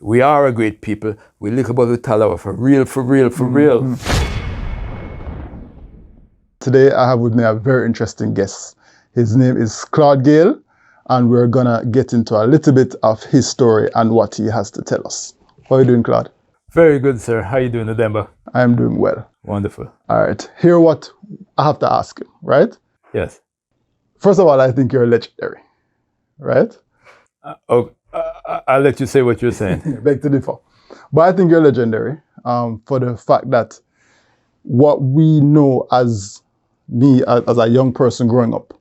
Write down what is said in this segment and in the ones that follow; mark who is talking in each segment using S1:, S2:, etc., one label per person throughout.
S1: we are a great people. We look about the Talawa for real, for real, for real.
S2: Today I have with me a very interesting guest. His name is Claude Gayle, and we're gonna get into a little bit of his story and what he has to tell us. How are you doing, Claude?
S1: Very good, sir. How you doing, Ademba?
S2: I am doing well.
S1: Wonderful.
S2: All right, hear what I have to ask you, right?
S1: Yes.
S2: First of all, I think you're legendary, right?
S1: I'll let you say what you're saying.
S2: Beg to differ. But I think you're legendary for the fact that what we know as me, as a young person growing up,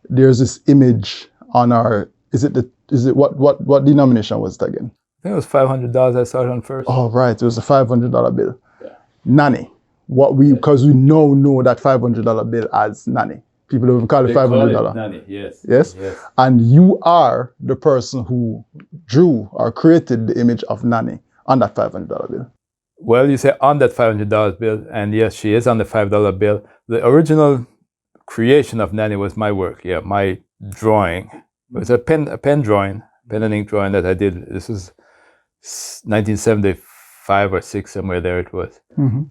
S2: there's this image on our, what denomination was it again?
S1: I think it was $500 I saw it on first.
S2: Oh, right. It was a $500 bill. Yeah. Nanny. Because we now know that $500 bill as Nanny. People don't call it $500.
S1: Nanny, yes.
S2: Yes? And you are the person who drew or created the image of Nanny on that $500 bill.
S1: Well, you say on that $500 bill, and yes, she is on the $5 bill. The original creation of Nanny was my work, my drawing. It was a pen and ink drawing that I did. This was 1975 or 6, somewhere there it was.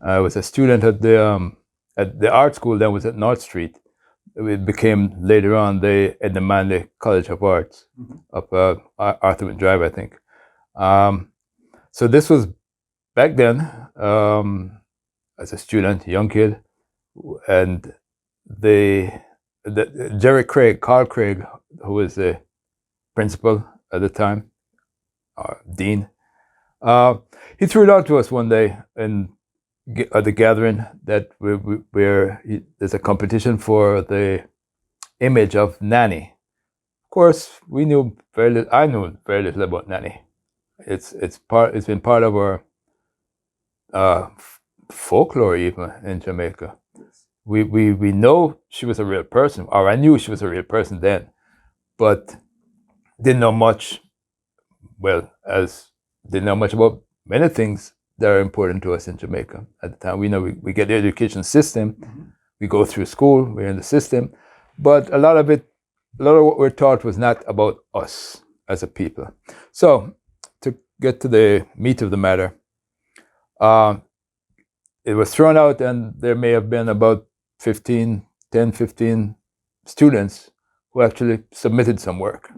S1: I was a student at the art school that was at North Street. It became later on the Manley College of Arts up Arthur Drive, I think. So this was back then as a student, young kid, and Carl Craig, who was the principal at the time, dean, he threw it out to us one day at the gathering that there's a competition for the image of Nanny. Of course, we knew very little. I knew very little about Nanny. It's been part of our folklore even in Jamaica. We know she was a real person, or I knew she was a real person then, but didn't know much. Didn't know much about many things that are important to us in Jamaica at the time. We know we get the education system, we go through school, we're in the system, but a lot of what we're taught was not about us as a people. So to get to the meat of the matter, it was thrown out, and there may have been about 15 students who actually submitted some work.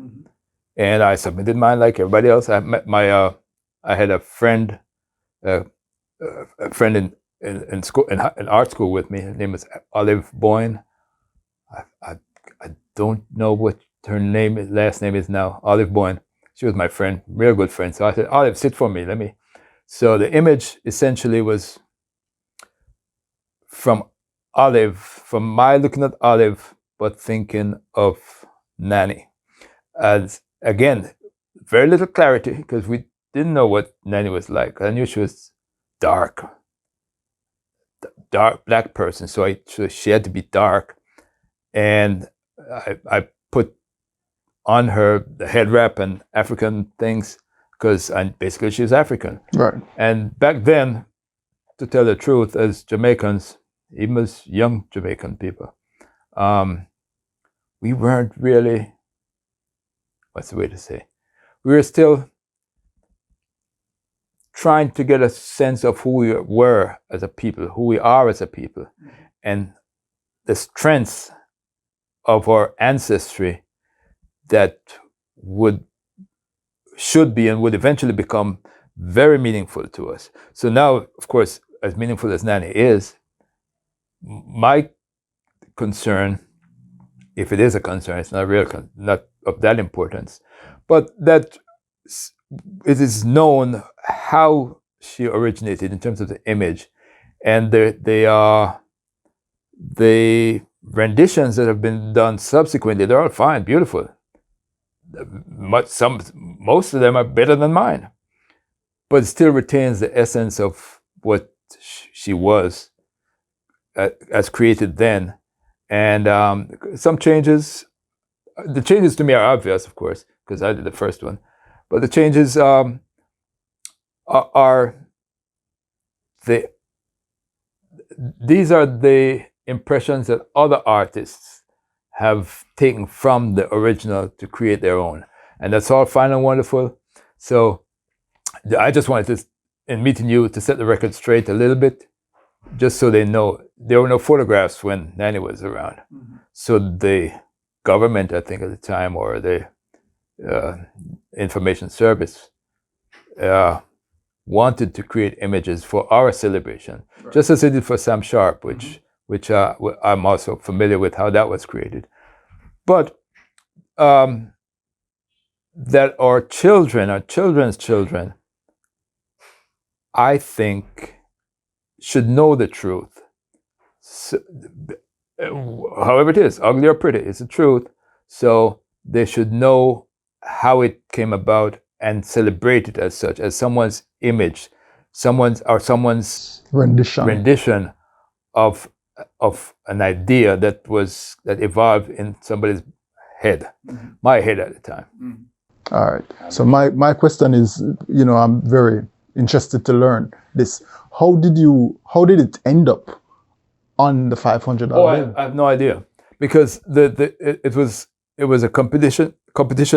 S1: And I submitted mine like everybody else. I had a friend in school, in art school with me. Her name was Olive Boyne. I don't know what her last name is now. Olive Boyne. She was my friend, real good friend. So I said, Olive, sit for me. So the image essentially was from my looking at Olive, but thinking of Nanny. As again, very little clarity, because we didn't know what Nanny was like. I knew she was dark black person, so she had to be dark. And I put on her the head wrap and African things, because basically she's African.
S2: Right.
S1: And back then, to tell the truth, as Jamaicans, even as young Jamaican people, we weren't really, what's the way to say? We were still trying to get a sense of who we were as a people, who we are as a people, and the strengths of our ancestry that should be and would eventually become very meaningful to us. So now, of course, as meaningful as Nanny is, my concern, if it is a concern, it's not not of that importance, but that it is known how she originated in terms of the image, and the renditions that have been done subsequently, they're all fine, beautiful. Most of them are better than mine, but it still retains the essence of what she was as created then. And some changes, the changes to me are obvious, of course, because I did the first one, but the changes are these are the impressions that other artists have taken from the original to create their own. And that's all fine and wonderful. So I just wanted to, in meeting you, to set the record straight a little bit, just so they know. There were no photographs when Nanny was around. So the government, I think at the time, or the information service, wanted to create images for our celebration, just as they did for Sam Sharp, which I'm also familiar with how that was created. But that our children, our children's children, I think, should know the truth. So, however it is, ugly or pretty, it's the truth. So they should know how it came about and celebrate it as such, as someone's image, someone's rendition of an idea that evolved in somebody's head, my head at the time.
S2: All right. So my question is, I'm very interested to learn this. How did it end up on the $500?
S1: Oh, I have no idea, because it was a competition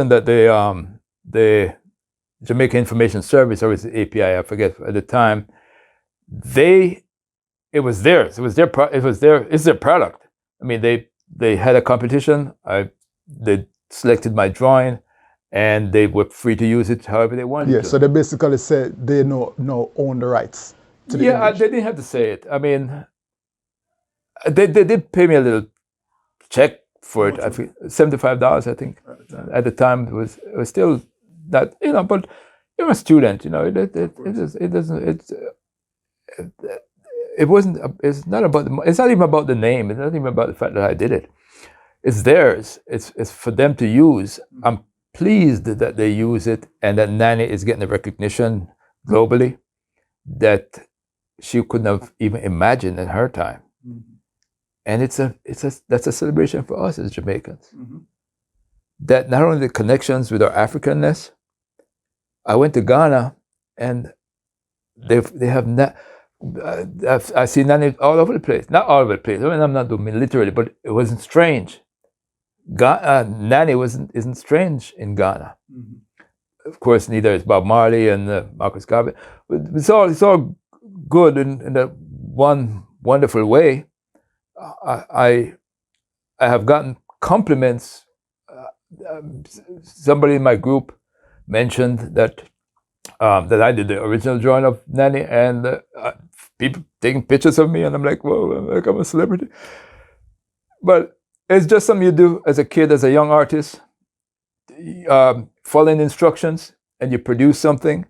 S1: that the Jamaica Information Service, or was the API, I forget at the time. It was theirs. It's their product. I mean, they had a competition. They selected my drawing, and they were free to use it however they wanted.
S2: Yeah. So they basically said they no own the rights to the image.
S1: They didn't have to say it. I mean, they did pay me a little check for it. I think $75. I think at the time it was still that, but you're a student. It's not even about the name. It's not even about the fact that I did it. It's theirs. It's for them to use. I'm pleased that they use it, and that Nanny is getting the recognition globally that she couldn't have even imagined in her time. And that's a celebration for us as Jamaicans. That not only the connections with our Africanness. I went to Ghana, and they have I see Nanny all over the place. Not all over the place. I mean, I'm not doing it literally, but it wasn't strange. Nanny isn't strange in Ghana. Of course, neither is Bob Marley and Marcus Garvey. It's all good in that one wonderful way. I have gotten compliments. Somebody in my group mentioned that I did the original drawing of Nanny, and people taking pictures of me, and I'm like, whoa, like I'm a celebrity. But it's just something you do as a kid, as a young artist, following instructions, and you produce something.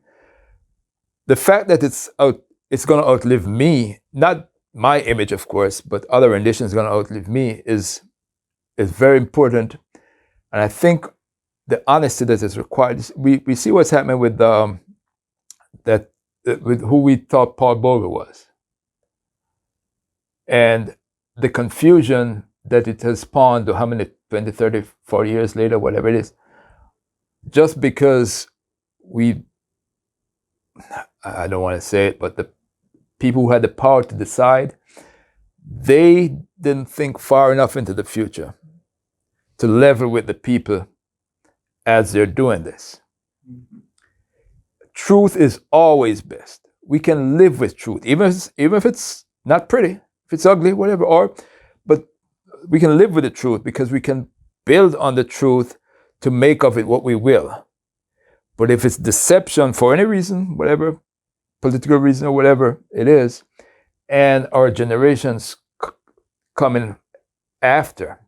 S1: The fact that it's going to outlive me, not my image, of course, but other renditions going to outlive me is very important. And I think the honesty that is required. We see what's happening with with who we thought Paul Bogle was, and the confusion that it has spawned to how many 20, 30, 40 years later, whatever it is, just because I don't want to say it, but the people who had the power to decide, they didn't think far enough into the future to level with the people as they're doing this. Truth is always best. We can live with truth, even if it's not pretty, if it's ugly, whatever, but we can live with the truth because we can build on the truth to make of it what we will. But if it's deception for any reason, whatever, political reason or whatever it is, and our generations coming after,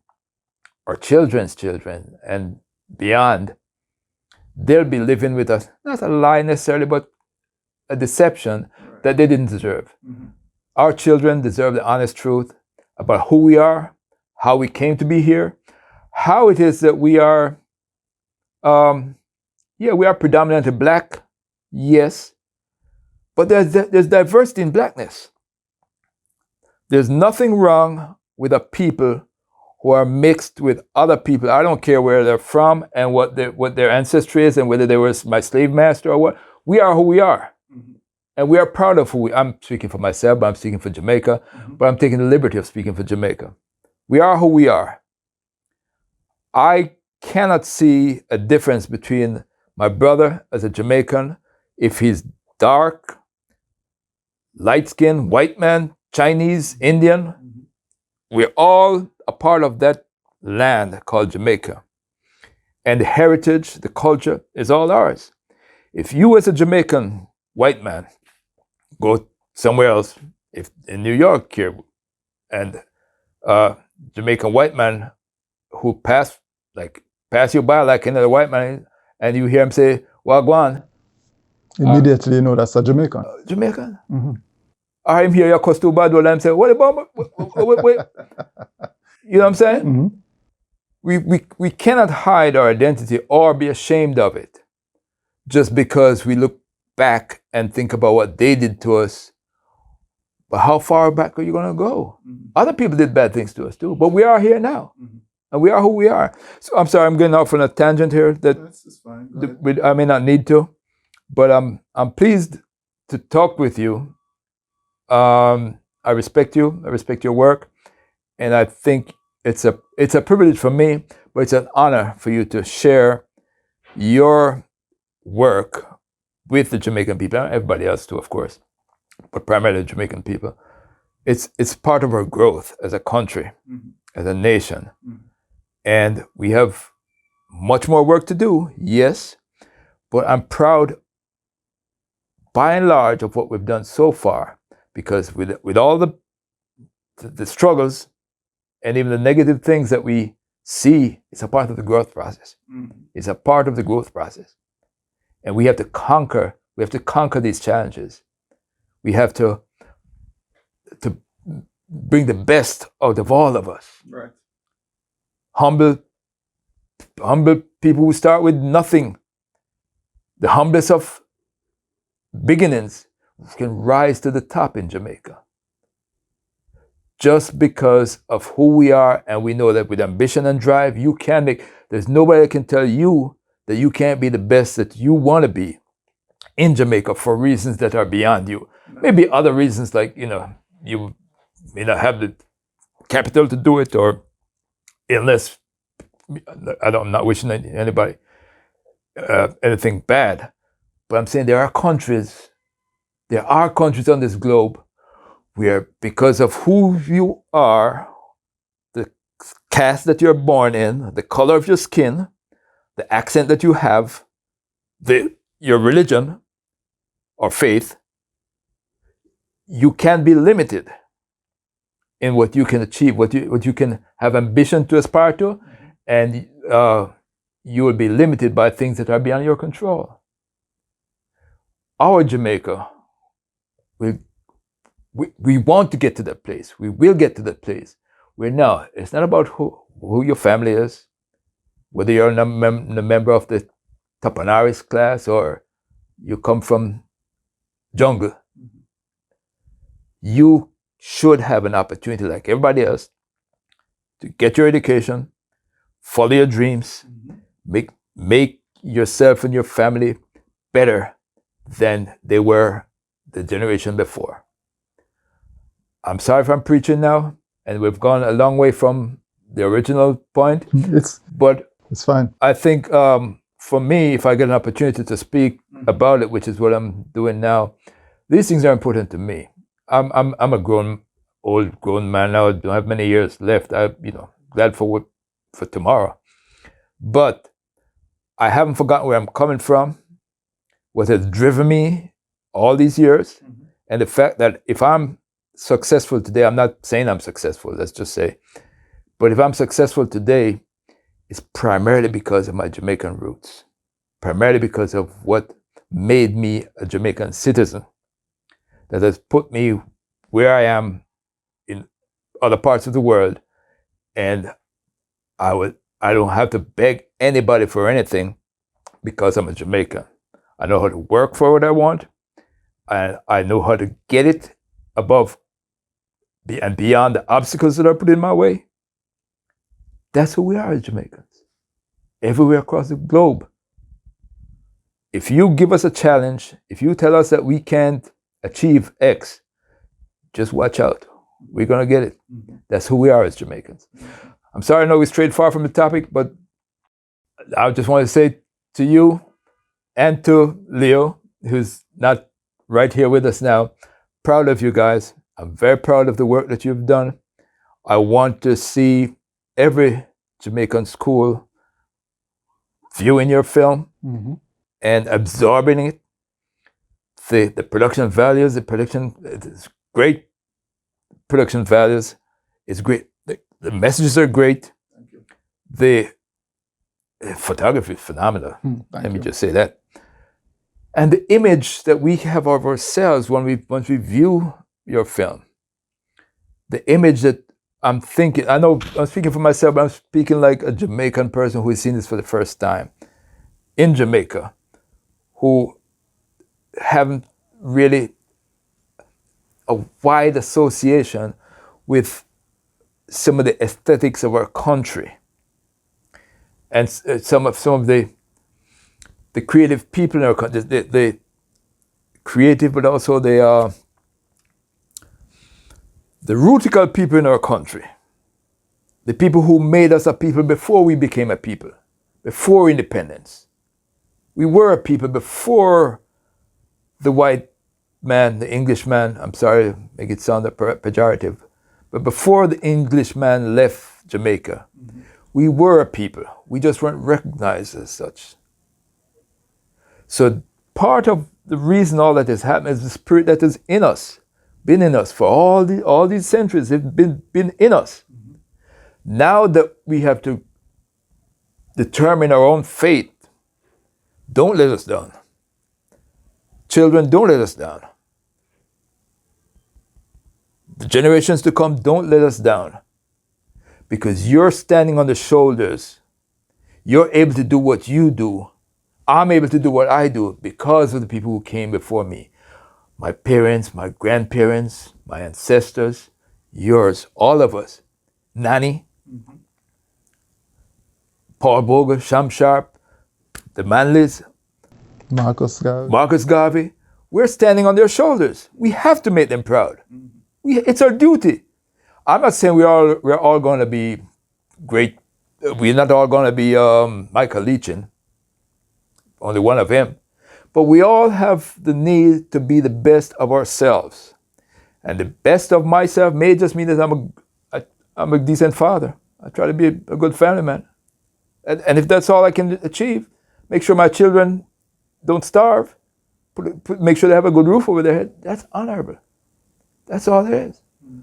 S1: our children's children and beyond, they'll be living with us, not a lie necessarily, but a deception that they didn't deserve. Our children deserve the honest truth about who we are, how we came to be here, how it is that we are, we are predominantly black, yes, but there's diversity in blackness. There's nothing wrong with a people who are mixed with other people. I don't care where they're from and what their ancestry is and whether they were my slave master or what. We are who we are. And we are proud of who I'm speaking for myself, but I'm speaking for Jamaica, but I'm taking the liberty of speaking for Jamaica. We are who we are. I cannot see a difference between my brother as a Jamaican if he's dark, light-skinned, white man, Chinese, Indian, we're all a part of that land called Jamaica. And the heritage, the culture is all ours. If you as a Jamaican white man go somewhere else, if in New York here, and Jamaican white man who pass you by like another white man, and you hear him say, Wagwan.
S2: Immediately you know that's a Jamaican.
S1: Jamaican? Or him hear your costume bad and him say, what about, wait. You know what I'm saying? We cannot hide our identity or be ashamed of it just because we look back and think about what they did to us. But how far back are you going to go? Other people did bad things to us too, but we are here now. And we are who we are. So I'm sorry, I'm getting off on a tangent here
S2: That's fine.
S1: I may not need to, but I'm pleased to talk with you. I respect you. I respect your work, and I think it's a privilege for me, but it's an honor for you to share your work with the Jamaican people, everybody else too, of course, but primarily the Jamaican people. It's part of our growth as a country, as a nation. And we have much more work to do, yes, but I'm proud, by and large, of what we've done so far, because with all the struggles and even the negative things that we see, it's a part of the growth process. It's a part of the growth process. And we have to conquer these challenges. We have to bring the best out of all of us.
S2: Right.
S1: Humble people who start with nothing. The humblest of beginnings can rise to the top in Jamaica. Just because of who we are, and we know that with ambition and drive, you can make, there's nobody that can tell you that you can't be the best that you want to be in Jamaica for reasons that are beyond you. Maybe other reasons like, you may not have the capital to do it, or illness. I'm not wishing anybody anything bad, but I'm saying there are countries on this globe where, because of who you are, the caste that you're born in, the color of your skin, the accent that you have, your religion or faith, you can be limited in what you can achieve, what you can have ambition to aspire to, and you will be limited by things that are beyond your control. Our Jamaica, we want to get to that place. We will get to that place where now it's not about who your family is, whether you're a member of the Tapanaris class or you come from jungle. You should have an opportunity like everybody else to get your education, follow your dreams, make yourself and your family better than they were the generation before. I'm sorry if I'm preaching now, and we've gone a long way from the original point. But
S2: it's fine.
S1: I think for me, if I get an opportunity to speak about it, which is what I'm doing now, these things are important to me. I'm a old grown man now. I don't have many years left. I'm glad for tomorrow, but I haven't forgotten where I'm coming from, what has driven me all these years, and the fact that if I'm successful today, I'm not saying I'm successful, let's just say, but if I'm successful today, it's primarily because of my Jamaican roots, primarily because of what made me a Jamaican citizen, that has put me where I am in other parts of the world, and I don't have to beg anybody for anything because I'm a Jamaican. I know how to work for what I want, and I know how to get it above and beyond the obstacles that are put in my way. That's who we are as Jamaicans, everywhere across the globe. If you give us a challenge, if you tell us that we can't achieve X, just watch out. We're going to get it. That's who we are as Jamaicans. I'm sorry I know we strayed far from the topic, but I just want to say to you and to Leo who's not right here with us now, proud of you guys. I'm very proud of the work that you've done. I want to see every Jamaican school viewing your film and absorbing it. The production values, it's great production values. It's great. The messages are great. The photography is phenomenal. Let me just say that. And the image that we have of ourselves once we view your film, the image that I'm thinking, I know I'm speaking for myself, but I'm speaking like a Jamaican person who has seen this for the first time in Jamaica, who haven't really a wide association with some of the aesthetics of our country and some of the creative people in our country, the creative, but also the rootical people in our country, the people who made us a people before we became a people, before independence. We were a people before the white man, the Englishman, I'm sorry to make it sound pejorative, but before the Englishman left Jamaica, we were a people. We just weren't recognized as such. So part of the reason all that has happened is the spirit that is in us, been in us for all these centuries. It's been in us. Now that we have to determine our own fate, don't let us down. Children, don't let us down. The generations to come, don't let us down. Because you're standing on the shoulders. You're able to do what you do. I'm able to do what I do because of the people who came before me. My parents, my grandparents, my ancestors, yours, all of us. Nanny, Paul Bogle, Sham Sharp, the Manleys, Marcus Garvey. We're standing on their shoulders. We have to make them proud. It's our duty. I'm not saying we're all going to be great. We're not all going to be Michael Leachin, only one of him. But we all have the need to be the best of ourselves. And the best of myself may just mean that I'm a decent father. I try to be a good family man. And if that's all I can achieve, make sure my children don't starve, make sure they have a good roof over their head, that's honorable. That's all there is.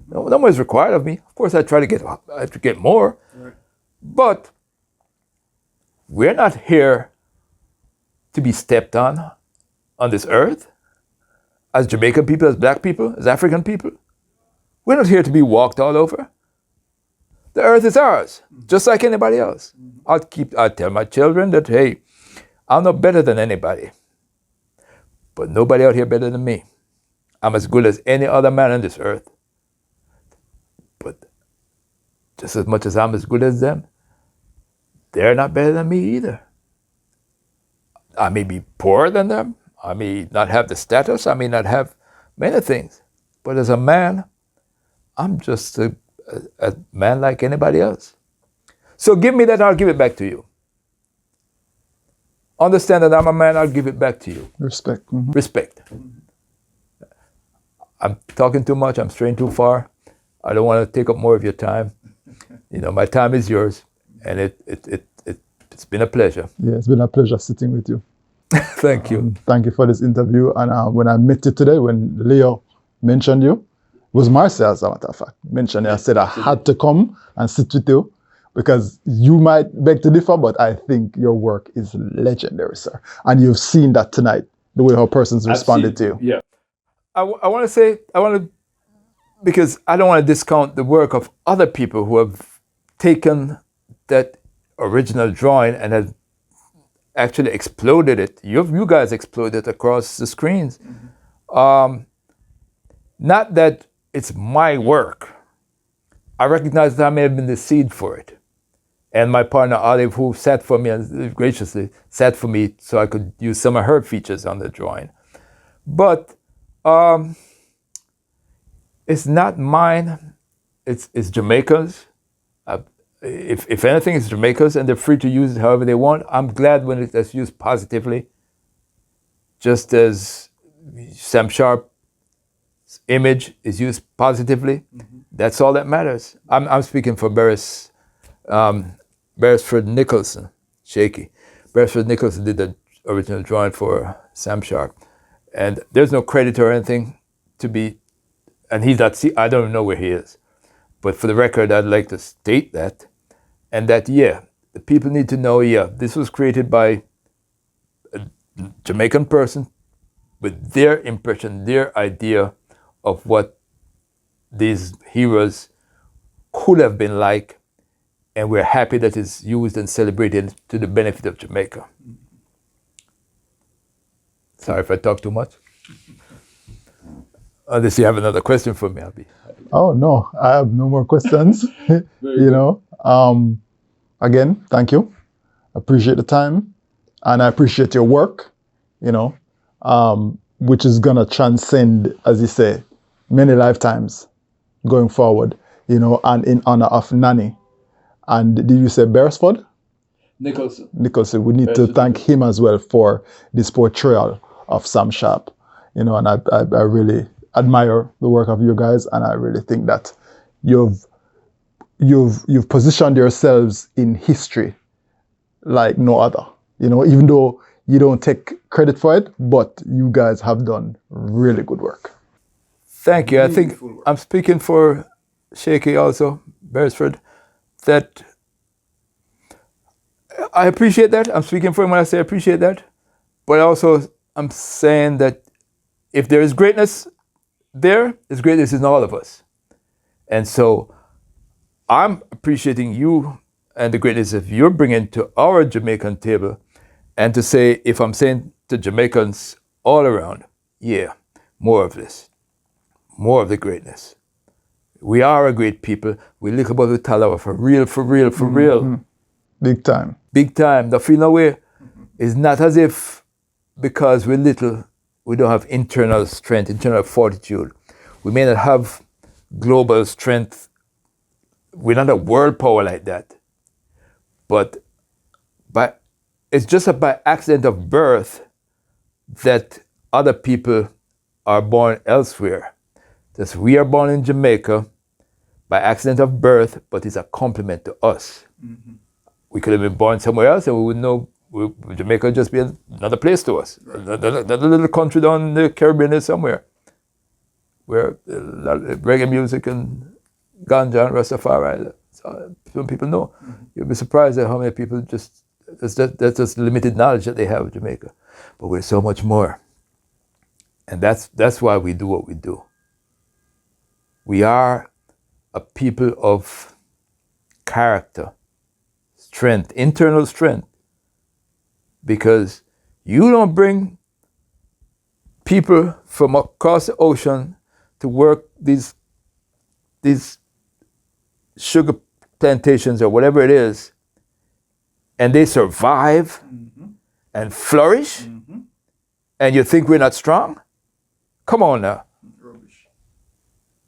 S1: No more is required of me. Of course, I have to get more. Right. But we're not here to be stepped on this earth as Jamaican people, as black people, as African people. We're not here to be walked all over. The earth is ours, just like anybody else. I'll tell my children that, hey, I'm not better than anybody, but nobody out here better than me. I'm as good as any other man on this earth. But just as much as I'm as good as them, they're not better than me either. I may be poorer than them. I may not have the status. I may not have many things. But as a man, I'm just a man like anybody else. So give me that, I'll give it back to you. Understand that I'm a man, I'll give it back to you.
S2: Respect.
S1: Respect. I'm talking too much, I'm straying too far. I don't want to take up more of your time. My time is yours, and it's been a pleasure.
S2: Yeah, it's been a pleasure sitting with you.
S1: Thank you.
S2: Thank you for this interview. And when I met you today, when Leo mentioned you, it was Marcia, as a matter of fact, mentioned you. I said I had to come and sit with you because you might beg to differ, but I think your work is legendary, sir. And you've seen that tonight, the way how persons responded to you.
S1: Yeah. I want to, because I don't want to discount the work of other people who have taken that original drawing and have actually exploded it. You guys exploded it across the screens. Not that it's my work. I recognize that I may have been the seed for it. And my partner Olive, who sat for me and graciously sat for me so I could use some of her features on the drawing. But it's not mine, it's Jamaica's. If anything, it's Jamaica's, and they're free to use it however they want. I'm glad when it's used positively. just as Sam Sharp's image is used positively, that's all that matters. I'm speaking for Beresford Nicholson, Shaky. Beresford Nicholson did the original drawing for Sam Sharp. And there's no credit or anything to be, and he's not, I don't even know where he is. But for the record, I'd like to state that. And that, yeah, the people need to know, yeah, this was created by a Jamaican person with their impression, their idea of what these heroes could have been like. And we're happy that it's used and celebrated to the benefit of Jamaica. Sorry if I talk too much. Unless you have another question for me, I'll be happy.
S2: Oh, no, I have no more questions. Again, thank you. Appreciate the time. And I appreciate your work, which is going to transcend, as you say, many lifetimes going forward, and in honor of Nanny. And did you say Beresford?
S1: Nicholson.
S2: We need to thank him as well for this portrayal of Sam Sharp. And I really admire the work of you guys, and I really think that you've positioned yourselves in history like no other. Even though you don't take credit for it, but you guys have done really good work.
S1: Thank you. I think I'm speaking for Shaky also, Beresford, that I appreciate that. I'm speaking for him when I say I appreciate that. But also I'm saying that if there is greatness there's greatness in all of us. And so I'm appreciating you and the greatness that you're bringing to our Jamaican table. And to say, if I'm saying to Jamaicans all around, yeah, more of this, more of the greatness. We are a great people. We look about the Talawa for real, for real, for real.
S2: Big time.
S1: Big time. The feel no way. It's not as if because we're little, we don't have internal strength, internal fortitude. We may not have global strength. We're not a world power like that. But it's just by accident of birth that other people are born elsewhere. Just we are born in Jamaica by accident of birth, but it's a compliment to us. Mm-hmm. We could have been born somewhere else and we wouldn't know. Jamaica would just be another place to us. Right. Another little country down in the Caribbean is somewhere where reggae music and ganja and Rastafari, some people know. Mm-hmm. You'll be surprised at how many people that's just limited knowledge that they have of Jamaica. But we're so much more. And that's why we do what we do. We are a people of character, strength, internal strength. Because you don't bring people from across the ocean to work these sugar plantations or whatever it is, and they survive and flourish, and you think we're not strong? Come on now.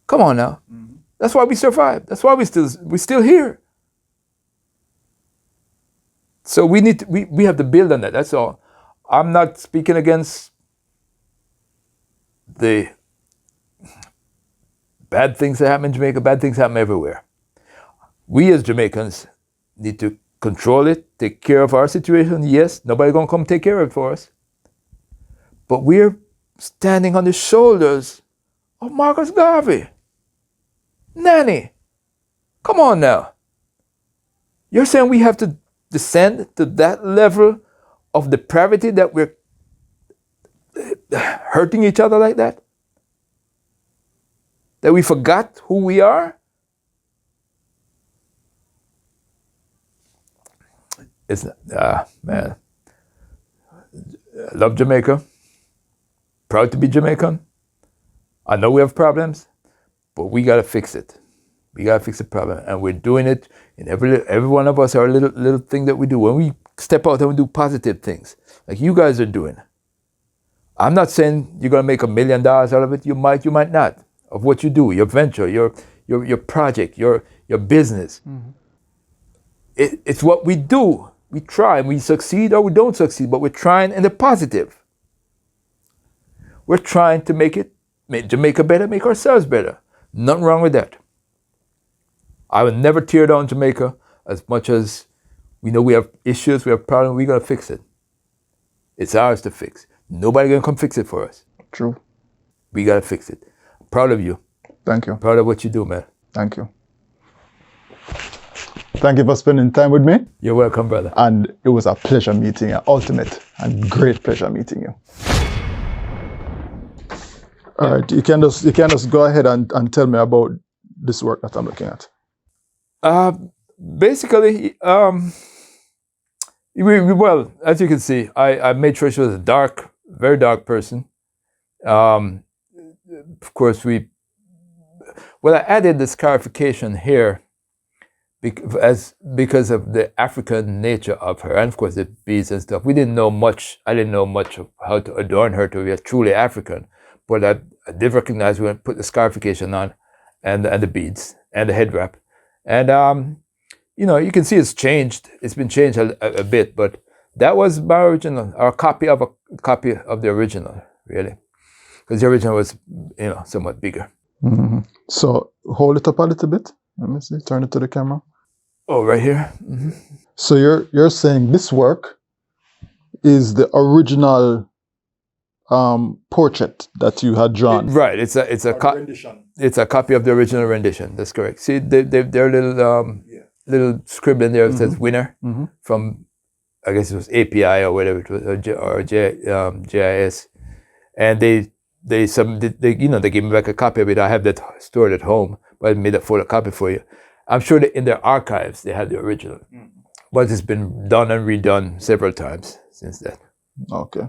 S1: Come on now. That's why we survive. That's why we're still here. So we have to build on that. That's all. I'm not speaking against the bad things that happen in Jamaica. Bad things happen everywhere. We as Jamaicans need to control it, take care of our situation. Yes, nobody's gonna come take care of it for us. But we're standing on the shoulders of Marcus Garvey, Nanny. Come on now. You're saying we have to descend to that level of depravity that we're hurting each other like that? That we forgot who we are? It's man. I love Jamaica. Proud to be Jamaican. I know we have problems, but we gotta fix it. We gotta fix the problem, and we're doing it in every one of us. Our little thing that we do when we step out and we do positive things, like you guys are doing. I'm not saying you're gonna make $1 million out of it. You might not. Of what you do, your venture, your project, your business. Mm-hmm. It's what we do. We try, and we succeed or we don't succeed, but we're trying in the positive. We're trying to make Jamaica better, make ourselves better. Nothing wrong with that. I would never tear down Jamaica as much as we know we have issues, we have problems, we gotta fix it. It's ours to fix. Nobody gonna come fix it for us.
S2: True.
S1: We gotta fix it. I'm proud of you.
S2: Thank you.
S1: Proud of what you do, man.
S2: Thank you. Thank you for spending time with me.
S1: You're welcome, brother.
S2: And it was a pleasure meeting you. Ultimate and great pleasure meeting you. All right, you can just go ahead and tell me about this work that I'm looking at.
S1: Basically, well, as you can see, I made sure she was a very dark person. Of course, I added this clarification here because of the African nature of her, and of course the beads and stuff. I didn't know much of how to adorn her to be truly African, but I did recognize when I put the scarification on, and the beads and the head wrap, and you can see it's changed. It's been changed a bit, but that was my original, or a copy of the original, really, because the original was somewhat bigger.
S2: Mm-hmm. So hold it up a little bit. Let me see. Turn it to the camera.
S1: Oh, right here. Mm-hmm.
S2: So you're saying this work is the original portrait that you had drawn?
S1: Right. It's a copy of the original rendition. That's correct. See, their little scribbling there says "winner" from, I guess it was API or whatever it was, or JIS, and they gave me back a copy of it. I have that stored at home, but I made a photocopy for you. I'm sure that in their archives they have the original, but it's been done and redone several times since then.
S2: Okay.